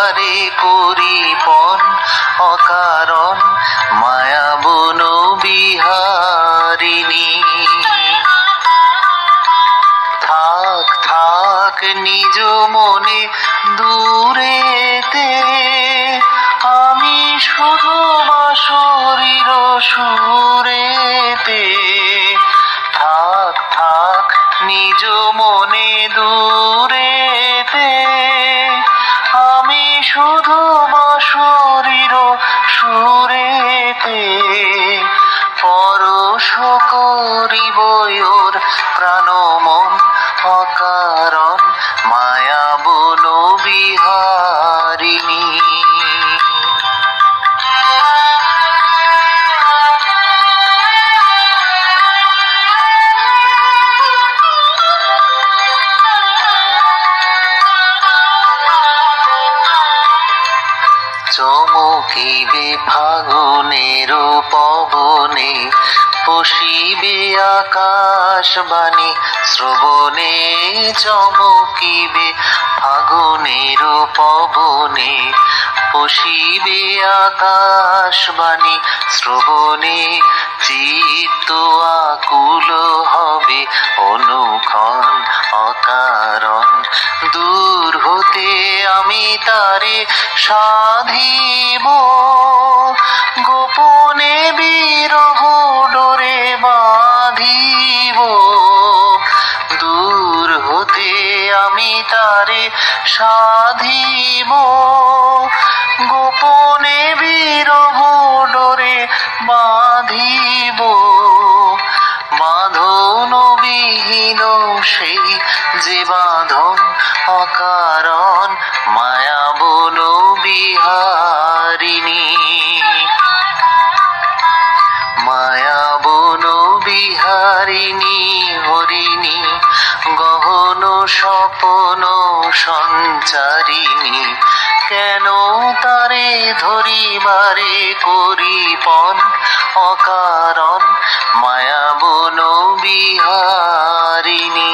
ধরিবারে করিপন অকারণ মায়া বন বিহারিণী। থাক থাক নিজ মনে দূরেতে, আমি শুধু বাঁশরীর সুরেতে। থাক থাক নিজ মনে দূরেতে, আমি শুধু বাঁশরীর সুরেতে। পরশ করিব ওর প্রাণ মন অকারণ মায়া বন বিহারিণী। চমকিবে ফাগুনের পবনে, পশিবে আকাশবাণী শ্রবণে। চমকিবে ফাগুনের পবনে, পশিবে আকাশবাণী শ্রবণে। চিত্ত আকুল হবে অনুক্ষণ অকারণ, দূর হতে আমি তারে সাধিব। গোপনে বিরহ ডোরে বাঁধিব, দূর হতে আমি তারে সাধিব। গোপনে বিরহ ডোরে বাঁধিব। বাঁধন বিহীন সেই যে বাঁধন অকারণ মায়া বন বিহারিণী। মায়া বন বিহারিণী হরিণী, গহন স্বপন সঞ্চারিণী। কেন তারে ধরিবারে করিপন অকারণ মায়া বন বিহারিণী।